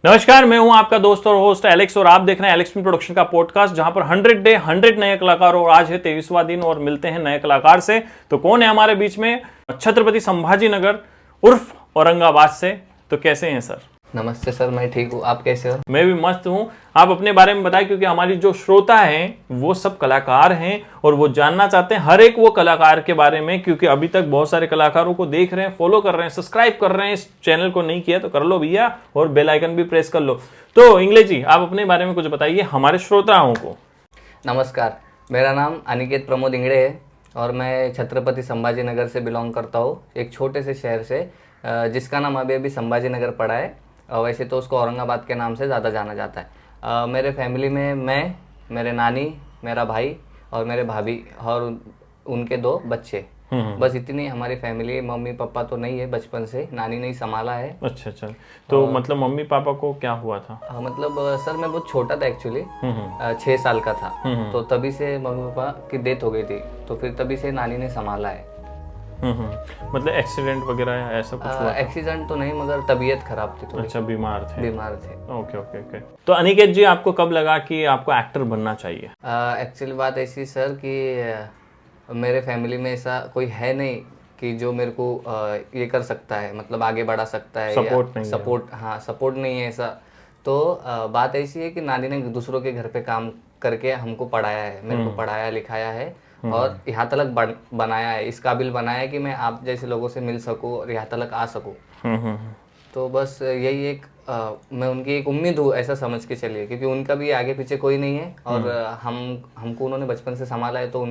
नमस्कार, मैं हूं आपका दोस्त और होस्ट एलेक्स और आप देख रहे हैं एलेक्स प्रोडक्शन का पॉडकास्ट जहां पर 100 डे 100 नए कलाकार और आज है 23वां दिन और मिलते हैं नए कलाकार से। तो कौन है हमारे बीच में? छत्रपति संभाजी नगर उर्फ औरंगाबाद से। तो कैसे हैं सर? नमस्ते सर, मैं ठीक हूँ। आप कैसे हो? मैं भी मस्त हूँ। आप अपने बारे में बताएं क्योंकि हमारी जो श्रोता हैं वो सब कलाकार हैं और वो जानना चाहते हैं हर एक वो कलाकार के बारे में, क्योंकि अभी तक बहुत सारे कलाकारों को देख रहे हैं, फॉलो कर रहे हैं, सब्सक्राइब कर रहे हैं। इस चैनल को नहीं किया तो कर लो भैया और बेल आइकन भी प्रेस कर लो। तो इंग्लिश जी, आप अपने बारे में कुछ बताइए हमारे श्रोताओं को। नमस्कार, मेरा नाम अनिकेत प्रमोद इंगड़े है और मैं छत्रपति संभाजी नगर से बिलोंग करता हूँ, एक छोटे से शहर से जिसका नाम अभी अभी संभाजी नगर पड़ा है। वैसे तो उसको औरंगाबाद के नाम से ज़्यादा जाना जाता है। मेरे फैमिली में मैं, मेरे नानी, मेरा भाई और मेरे भाभी और उनके 2 बच्चे, बस इतनी हमारी फैमिली। मम्मी पापा तो नहीं है, बचपन से नानी ने ही संभाला है। अच्छा। तो मतलब मम्मी पापा को क्या हुआ था? मतलब सर मैं बहुत छोटा था एक्चुअली, 6 साल का था। तो तभी से मम्मी पापा की डेथ हो गई थी, तो फिर तभी से नानी ने संभाला है। मतलब एक्सीडेंट वगैरह या ऐसा कुछ हुआ? एक्सीडेंट तो नहीं, मगर तबीयत खराब थी थोड़ी। अच्छा, बीमार थे। ओके। तो अनिकेत जी, आपको कब लगा कि आपको एक्टर बनना चाहिए? एक्चुअली बात ऐसी सर कि मेरे फैमिली में ऐसा कोई है नहीं कि जो मेरे को ये कर सकता है, मतलब आगे बढ़ा सकता है। सपोर्ट नहीं है। सपोर्ट नहीं है ऐसा। तो बात ऐसी है कि नानी ने दूसरों के घर पे काम करके हमको पढ़ाया है, मेरे को पढ़ाया लिखाया है और यहाँ तक बनाया है, इस काबिल बनाया है कि मैं आप जैसे लोगों से मिल सकूँ और यहाँ तक आ सकूँ। तो बस यही एक मैं उनकी एक उम्मीद हूँ, ऐसा समझ के चलिए, क्योंकि उनका भी आगे पीछे कोई नहीं है और हमको उन्होंने बचपन से संभाला है। तो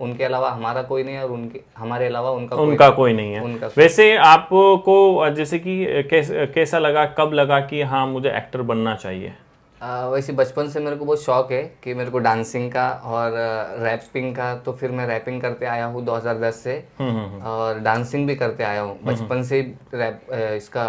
उनके अलावा हमारा कोई नहीं है और हमारे अलावा उनका कोई नहीं है। वैसे आपको जैसे कि कैसा लगा, कब लगा कि हाँ मुझे एक्टर बनना चाहिए? वैसे बचपन से मेरे को बहुत शौक है कि मेरे को डांसिंग का और रैपिंग का। तो फिर मैं रैपिंग करते आया हूँ 2010 से और डांसिंग भी करते आया हूँ बचपन से ही। इसका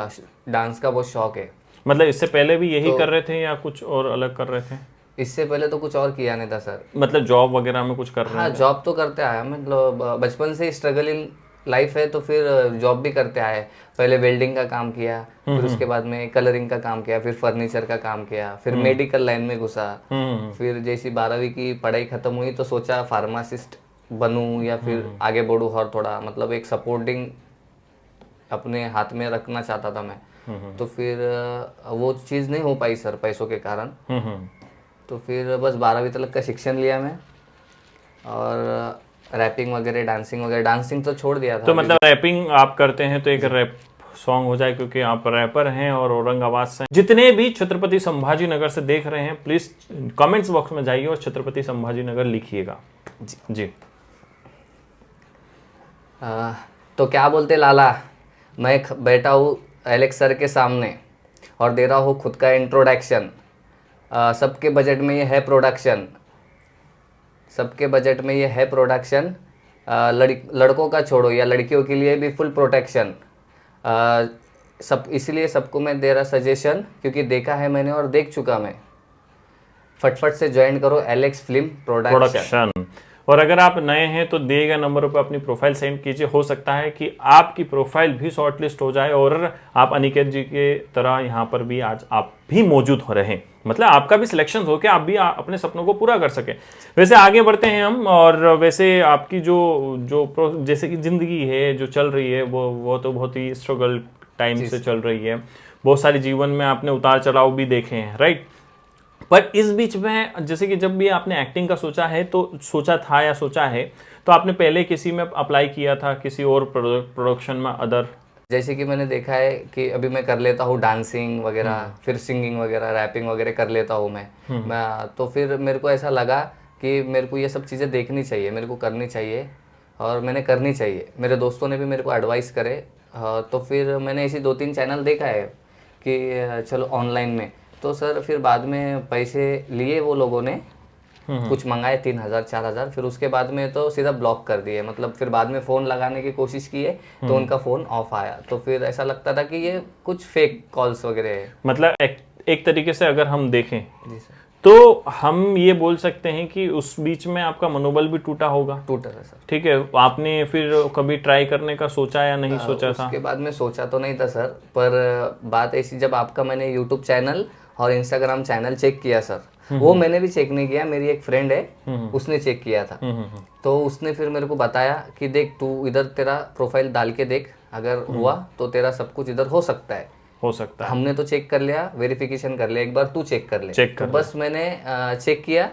डांस का बहुत शौक है। मतलब इससे पहले भी यही कर रहे थे या कुछ और अलग कर रहे थे? इससे पहले तो कुछ और किया नहीं था सर। मतलब जॉब वगैरह में कुछ कर रहे थे? हाँ, जॉब तो करते आया, मतलब बचपन से ही स्ट्रगलिंग लाइफ है, तो फिर जॉब भी करते आए। पहले वेल्डिंग का काम किया, फिर उसके बाद में कलरिंग का काम किया, फिर फर्नीचर का काम किया, फिर मेडिकल लाइन में घुसा। फिर जैसी 12वीं की पढ़ाई खत्म हुई तो सोचा फार्मासिस्ट बनूं या फिर आगे बढ़ूं और थोड़ा मतलब एक सपोर्टिंग अपने हाथ में रखना चाहता था मैं। तो फिर वो चीज़ नहीं हो पाई सर, पैसों के कारण। तो फिर बस 12वीं तक का शिक्षण लिया मैं और रैपिंग वगैरह, डांसिंग तो छोड़ दिया था। तो मतलब रैपिंग आप करते हैं तो एक रैप सॉन्ग हो जाए, क्योंकि आप रैपर हैं और औरंगाबाद से। जितने भी छत्रपति संभाजी नगर से देख रहे हैं प्लीज कमेंट्स बॉक्स में जाइए और छत्रपति संभाजी नगर लिखिएगा जी। तो क्या बोलते लाला, मैं बैठा हूँ एलेक्स सर के सामने और दे रहा हूँ खुद का इंट्रोडक्शन। सबके बजट में ये है प्रोडक्शन, सबके बजट में ये है प्रोडक्शन। लड़कों का छोड़ो या लड़कियों के लिए भी फुल प्रोटेक्शन। सब इसलिए सबको मैं दे रहा सजेशन, क्योंकि देखा है मैंने और देख चुका मैं। फटफट से ज्वाइन करो एलेक्स फिल्म प्रोडक्शन। और अगर आप नए हैं तो दिए गए नंबर पर अपनी प्रोफाइल सेंड कीजिए। हो सकता है कि आपकी प्रोफाइल भी शॉर्टलिस्ट हो जाए और आप अनिकेत जी के तरह यहाँ पर भी आज आप भी मौजूद हो रहे हैं, मतलब आपका भी सिलेक्शन हो के आप भी अपने सपनों को पूरा कर सके। वैसे आगे बढ़ते हैं हम। और वैसे आपकी जो जैसे कि ज़िंदगी है जो चल रही है वो तो बहुत ही स्ट्रगल टाइम से चल रही है। बहुत सारी जीवन में आपने उतार चढ़ाव भी देखे हैं, राइट? पर इस बीच में जैसे कि जब भी आपने एक्टिंग का सोचा है तो सोचा है तो आपने पहले किसी में अप्लाई किया था, किसी और प्रोडक्शन में अदर? जैसे कि मैंने देखा है कि अभी मैं कर लेता हूँ डांसिंग वगैरह, फिर सिंगिंग वगैरह, रैपिंग वगैरह कर लेता हूँ मैं। तो फिर मेरे को ऐसा लगा कि मेरे को ये सब चीज़ें देखनी चाहिए, मेरे को करनी चाहिए और मैंने करनी चाहिए। मेरे दोस्तों ने भी मेरे को एडवाइस करे। तो फिर मैंने ऐसी 2-3 चैनल देखा है कि चलो ऑनलाइन में। तो सर फिर बाद में पैसे लिए वो लोगों ने, कुछ मंगाए 3,000-4,000, फिर उसके बाद में तो सीधा ब्लॉक कर दिए। मतलब फिर बाद में फ़ोन लगाने की कोशिश किए तो उनका फ़ोन ऑफ आया। तो फिर ऐसा लगता था कि ये कुछ फेक कॉल्स वगैरह है। मतलब एक तरीके से अगर हम देखें जी सर, तो हम ये बोल सकते हैं कि उस बीच में आपका मनोबल भी टूटा होगा। टूटा था सर। ठीक है, आपने फिर कभी ट्राई करने का सोचा या नहीं सोचा था? उसके बाद में सोचा तो नहीं था सर, पर बात ऐसी, जब आपका मैंने यूट्यूब चैनल और इंस्टाग्राम चैनल चेक किया सर, वो मैंने भी चेक नहीं किया, मेरी एक फ्रेंड है उसने चेक किया था। तो उसने फिर मेरे को बताया कि देख तू इधर तेरा प्रोफाइल डाल के देख, अगर हुआ तो तेरा सब कुछ इधर हो सकता है। हो सकता है। हमने तो चेक कर लिया, वेरिफिकेशन कर लिया, एक बार तू चेक कर ले। चेक कर तो बस मैंने चेक किया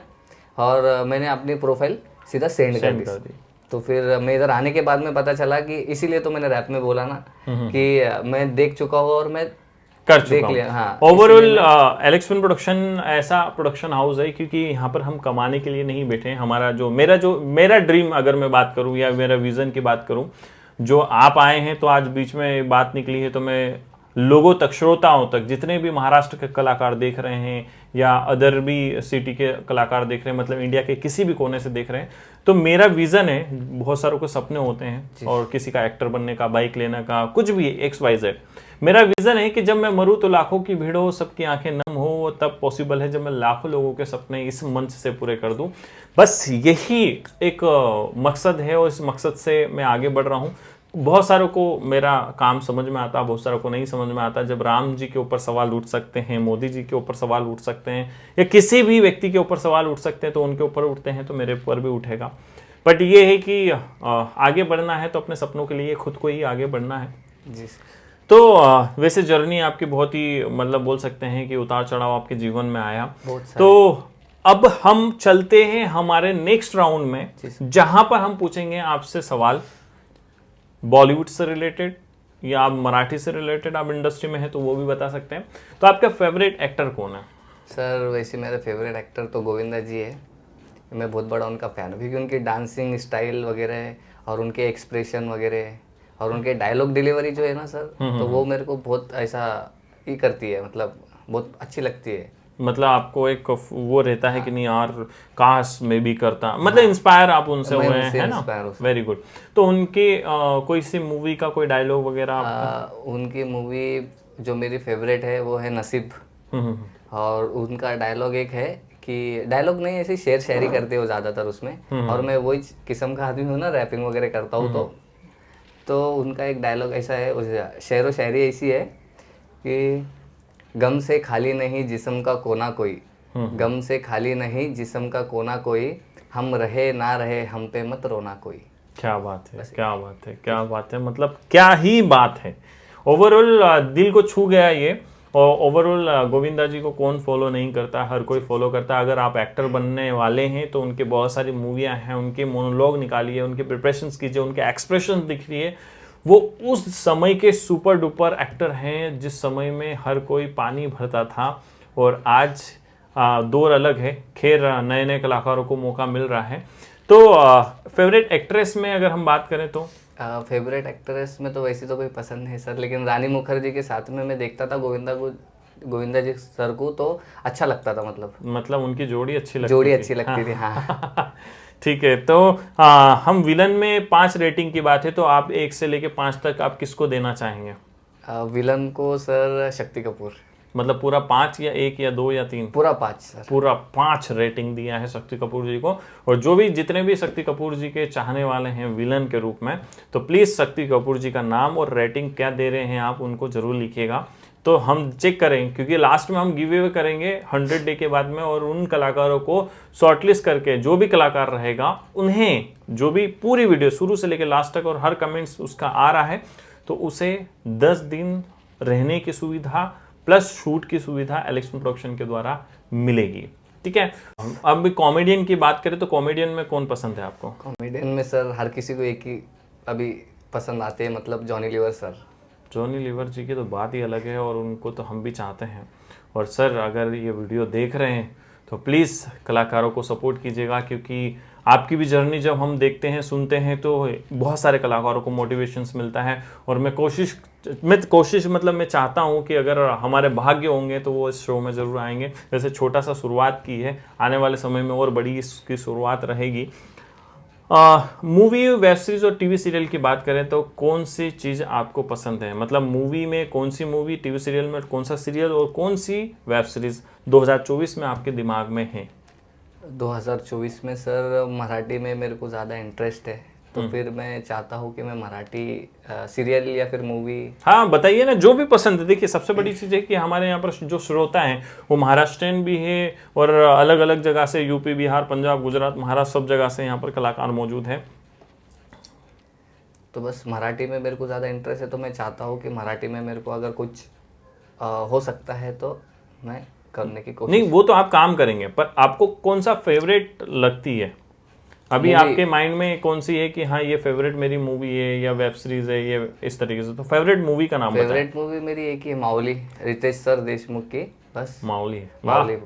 और मैंने अपनी प्रोफाइल सीधा सेंड कर दी। तो फिर मैं इधर आने के बाद में पता चला कि इसीलिए तो मैंने रैप में बोला ना कि मैं देख चुका हूँ और मैं कर चुका हूँ। हाँ, ओवरऑल एलेक्स फिल्म प्रोडक्शन ऐसा प्रोडक्शन हाउस है क्योंकि यहाँ पर हम कमाने के लिए नहीं बैठे हैं। मेरा ड्रीम अगर मैं बात करूँ या मेरा विजन की बात करूँ, जो आप आए हैं तो आज बीच में बात निकली है, तो मैं लोगों तक, श्रोताओं तक, जितने भी महाराष्ट्र के कलाकार देख रहे हैं या अदर भी सिटी के कलाकार देख रहे हैं, मतलब इंडिया के किसी भी कोने से देख रहे हैं, तो मेरा विजन है, बहुत सारों को सपने होते हैं और किसी का एक्टर बनने का, बाइक लेने का, कुछ भी XYZ। मेरा विजन है कि जब मैं मरूं तो लाखों की भीड़ हो, सबकी आंखें नम हो, वो तब पॉसिबल है जब मैं लाखों लोगों के सपने इस मंच से पूरे कर दूं। बस यही एक मकसद है और इस मकसद से मैं आगे बढ़ रहा हूँ। बहुत सारों को मेरा काम समझ में आता, बहुत सारों को नहीं समझ में आता। जब राम जी के ऊपर सवाल उठ सकते हैं, मोदी जी के ऊपर सवाल उठ सकते हैं, या किसी भी व्यक्ति के ऊपर सवाल उठ सकते हैं, तो उनके ऊपर उठते हैं तो मेरे ऊपर भी उठेगा। बट ये है कि आगे बढ़ना है तो अपने सपनों के लिए खुद को ही आगे बढ़ना है जी। तो वैसे जर्नी आपकी बहुत ही, मतलब बोल सकते हैं कि उतार चढ़ाव आपके जीवन में आया। तो अब हम चलते हैं हमारे नेक्स्ट राउंड में, जहां पर हम पूछेंगे आपसे सवाल बॉलीवुड से रिलेटेड या आप मराठी से रिलेटेड, आप इंडस्ट्री में है तो वो भी बता सकते हैं। तो आपका फेवरेट एक्टर कौन है? सर वैसे मेरा फेवरेट एक्टर तो गोविंदा जी है। मैं बहुत बड़ा उनका फ़ैन हूँ क्योंकि उनकी डांसिंग स्टाइल वगैरह और उनके एक्सप्रेशन वगैरह और उनके डायलॉग डिलीवरी जो है ना सर, तो वो मेरे को बहुत ऐसा ही करती है, मतलब बहुत अच्छी लगती है। मतलब आपको एक वो रहता है कि नहीं यार काश मैं भी करता, मतलब इंस्पायर आप उनसे हुए हैं, है ना? Very good. तो उनके कोई सी मूवी का कोई डायलॉग वगैरह? उनकी मूवी जो मेरी फेवरेट है वो है नसीब। और उनका डायलॉग एक है कि, डायलॉग नहीं ऐसी शेर शायरी करते हो ज़्यादातर उसमें, और मैं वही किस्म का आदमी हूँ ना, रैपिंग वगैरह करता हूँ, तो उनका एक डायलॉग ऐसा है, शेर व शायरी ऐसी है कि गम से खाली नहीं जिस्म का कोना कोई, गम से खाली नहीं जिस्म का कोना कोई, हम रहे ना रहे हम पे मत रोना कोई। क्या बात है, क्या बात है, क्या बात है, मतलब क्या ही बात है। ओवरऑल दिल को छू गया ये। और ओवरऑल गोविंदा जी को कौन फॉलो नहीं करता, हर कोई फॉलो करता है। अगर आप एक्टर बनने वाले हैं तो उनके बहुत सारी मूवियाँ हैं, उनके मोनोलॉग निकालिए, उनके प्रिपरेशंस कीजिए, उनके एक्सप्रेशन दिखिए। वो उस समय के सुपर डुपर एक्टर हैं जिस समय में हर कोई पानी भरता था, और आज दौर अलग है। खैर नए नए कलाकारों को मौका मिल रहा है। तो फेवरेट एक्ट्रेस में अगर हम बात करें तो? फेवरेट एक्ट्रेस में तो वैसे तो कोई पसंद नहीं सर, लेकिन रानी मुखर्जी के साथ में मैं देखता था गोविंदा जी सर को, तो अच्छा लगता था। मतलब उनकी जोड़ी अच्छी लगती थी। हाँ। ठीक है, तो हम विलन में 5 रेटिंग की बात है, तो आप 1 से लेके 5 तक आप किसको देना चाहेंगे? विलन को सर शक्ति कपूर। मतलब पूरा 5 या 1 या 2 या 3? पूरा 5 सर। पूरा 5 रेटिंग दिया है शक्ति कपूर जी को। और जो भी जितने भी शक्ति कपूर जी के चाहने वाले हैं विलन के रूप में, तो प्लीज़ शक्ति कपूर जी का नाम और रेटिंग क्या दे रहे हैं आप उनको ज़रूर लिखिएगा, तो हम चेक करें। क्योंकि लास्ट में हम गिव अवे करेंगे 100 डे के बाद में, और उन कलाकारों को शॉर्टलिस्ट करके जो भी कलाकार रहेगा उन्हें, जो भी पूरी वीडियो शुरू से लेकर लास्ट तक और हर कमेंट्स उसका आ रहा है, तो उसे 10 दिन रहने की सुविधा प्लस शूट की सुविधा एलेक्स प्रोडक्शन के द्वारा मिलेगी। ठीक है, अब कॉमेडियन की बात करें तो कॉमेडियन में कौन पसंद है आपको? कॉमेडियन में सर हर किसी को एक ही अभी पसंद आते हैं, मतलब जॉनी लीवर सर। जॉनी लीवर जी की तो बात ही अलग है, और उनको तो हम भी चाहते हैं। और सर अगर ये वीडियो देख रहे हैं तो प्लीज़ कलाकारों को सपोर्ट कीजिएगा, क्योंकि आपकी भी जर्नी जब हम देखते हैं, सुनते हैं, तो बहुत सारे कलाकारों को मोटिवेशंस मिलता है। और मैं मैं चाहता हूं कि अगर हमारे भाग्य होंगे तो वो इस शो में ज़रूर आएंगे। वैसे छोटा सा शुरुआत की है, आने वाले समय में और बड़ी इसकी शुरुआत रहेगी। मूवी, वेब सीरीज और टीवी सीरियल की बात करें तो कौन सी चीज़ आपको पसंद है? मतलब मूवी में कौन सी मूवी, टीवी सीरियल में कौन सा सीरियल और कौन सी वेब सीरीज 2024 में आपके दिमाग में है? 2024 में सर मराठी में मेरे को ज़्यादा इंटरेस्ट है, तो फिर मैं चाहता हूँ कि मैं मराठी सीरियल या फिर मूवी। हाँ बताइए ना, जो भी पसंद है। देखिए सबसे बड़ी चीज़ है कि हमारे यहाँ पर जो श्रोता हैं वो महाराष्ट्रियन भी है और अलग अलग जगह से, यूपी, बिहार, पंजाब, गुजरात, महाराष्ट्र, सब जगह से यहाँ पर कलाकार मौजूद हैं। तो बस मराठी में मेरे को ज़्यादा इंटरेस्ट है, तो मैं चाहता हूँ कि मराठी में मेरे को अगर कुछ हो सकता है तो मैं करने की कोशिश। नहीं, वो तो आप काम करेंगे, पर आपको कौन सा फेवरेट लगती है अभी? आपके माइंड में कौन सी है कि हाँ ये फेवरेट मेरी मूवी है या वेब सीरीज है, ये इस तरीके से? तो फेवरेट मूवी का नाम बताएं। फेवरेट मूवी मेरी एक ही है, माऊली, रितेश सर देशमुख की, बस माऊली है। माऊली।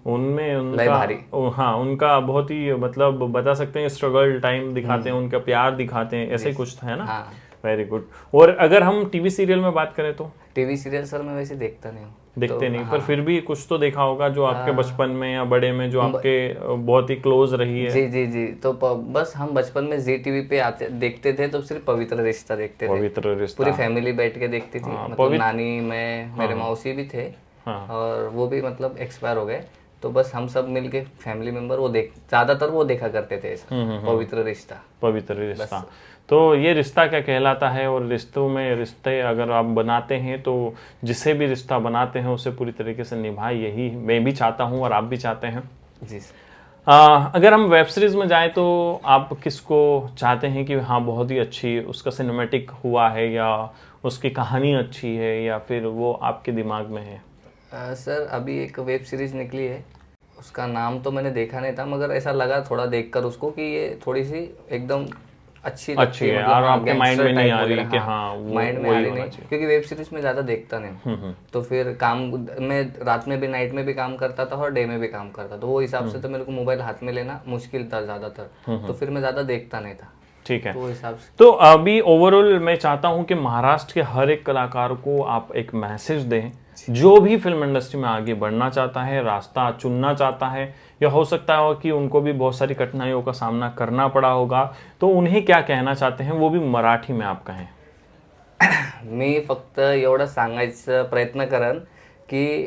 उनमें लय भारी। हाँ उनका बहुत ही, मतलब बता सकते हैं, स्ट्रगल टाइम दिखाते हैं, उनका प्यार दिखाते हैं, ऐसे ही कुछ है ना। हाँ। Very good. और अगर हम टीवी सीरियल में बात करें तो? टीवी सीरियल सर मैं वैसे देखता नहीं हूँ। देखते तो, नहीं, हाँ। पर फिर भी कुछ तो देखा होगा जो आपके बचपन में या बड़े में जो आपके बहुत ही क्लोज रही है। जी जी जी, तो बस हम बचपन में जी टीवी पे आते देखते थे, तो सिर्फ पवित्र रिश्ता देखते थे। पवित्र रिश्ता पूरी फैमिली बैठ के देखती थी, मतलब नानी, मैं, मेरे मौसी भी थे, और वो भी मतलब एक्सपायर हो गए, तो बस हम सब मिलके फैमिली मेंबर वो ज्यादातर वो देखा करते थे ऐसा, पवित्र रिश्ता। पवित्र रिश्ता। तो ये रिश्ता क्या कहलाता है? और रिश्तों में, रिश्ते अगर आप बनाते हैं तो जिसे भी रिश्ता बनाते हैं उसे पूरी तरीके से निभाए, यही मैं भी चाहता हूँ और आप भी चाहते हैं। जी। अगर हम वेब सीरीज में जाएं तो आप किसको चाहते हैं कि हाँ बहुत ही अच्छी उसका सिनेमैटिक हुआ है, या उसकी कहानी अच्छी है, या फिर वो आपके दिमाग में है? सर अभी एक वेब सीरीज निकली है, उसका नाम तो मैंने देखा नहीं था, मगर ऐसा लगा थोड़ा देखकर उसको कि ये थोड़ी सी एकदम अच्छी है, मतलब और आपके माइंड में नहीं आ रही कि हाँ माइंड में आ रही नहीं, क्योंकि वेब सीरीज में ज़्यादा देखता नहीं। तो फिर काम मैं रात में भी, नाइट में भी काम करता था और डे में भी काम करता, तो वो हिसाब से तो मेरे को मोबाइल हाथ में लेना मुश्किल था ज़्यादातर, तो फिर मैं ज़्यादा देखता नहीं था। ठीक है, तो हिसाब से तो अभी ओवरऑल मैं चाहता हूं कि महाराष्ट्र के हर एक कलाकार को आप एक मैसेज दें, जो भी फिल्म इंडस्ट्री में आगे बढ़ना चाहता है, रास्ता चुनना चाहता है, या हो सकता है कि उनको भी बहुत सारी कठिनाइयों का सामना करना पड़ा होगा, तो उन्हें क्या कहना चाहते हैं, वो भी मराठी में आप कहें। मी फक्त एवढं सांगायचा प्रयत्न करेन की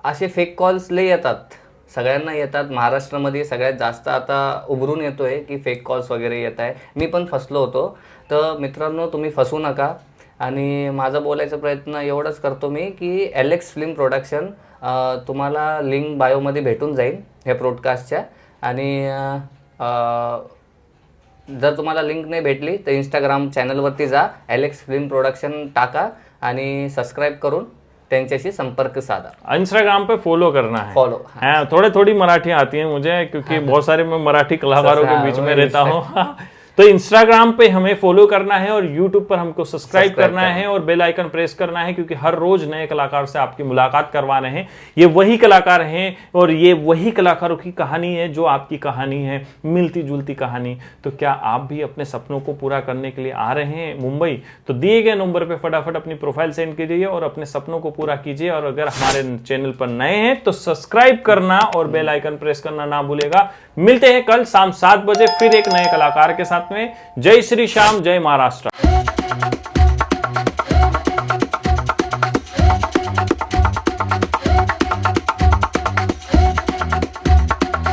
असे फेक कॉल्स लय येतात, सगळ्यांना येतात, महाराष्ट्रामध्ये सगळ्यात जास्त आता उभरून येतोय की फेक कॉल्स वगैरे येत आहे। मी पण फसलो होतो, तर मित्रांनो तुम्ही फसू नका। आणि माझा बोलायचा प्रयत्न एवढंच करतो मी की एलेक्स फिल्म प्रोडक्शन, तुम्हाला लिंक बायोमध्ये भेटून जाईल ह्या पॉडकास्टच्या, आणि जर तुम्हाला लिंक नाही भेटली तर इंस्टाग्राम चॅनलवरती जा, एलेक्स फिल्म प्रोडक्शन टाका आणि सबस्क्राइब करून त्यांच्याशी संपर्क साधा। इंस्टाग्राम पे फॉलो करना है। फॉलो, हाँ, थोड़ी मराठी आती है मुझे, क्योंकि बहुत सारे मैं मराठी कलाकारों के बीच में रहता हूँ। तो इंस्टाग्राम पे हमें फॉलो करना है और यूट्यूब पर हमको सब्सक्राइब करना है और बेल आइकन प्रेस करना है, क्योंकि हर रोज नए कलाकार से आपकी मुलाकात करवा रहे हैं। ये वही कलाकार हैं और ये वही कलाकारों की कहानी है जो आपकी कहानी है, मिलती जुलती कहानी। तो क्या आप भी अपने सपनों को पूरा करने के लिए आ रहे हैं मुंबई? तो दिए गए नंबर पे फटाफट अपनी प्रोफाइल सेंड कीजिए और अपने सपनों को पूरा कीजिए। और अगर हमारे चैनल पर नए हैं तो सब्सक्राइब करना और बेल आइकन प्रेस करना ना भूलेगा। मिलते हैं कल शाम 7 बजे फिर एक नए कलाकार के साथ में। जय श्री श्याम, जय महाराष्ट्र।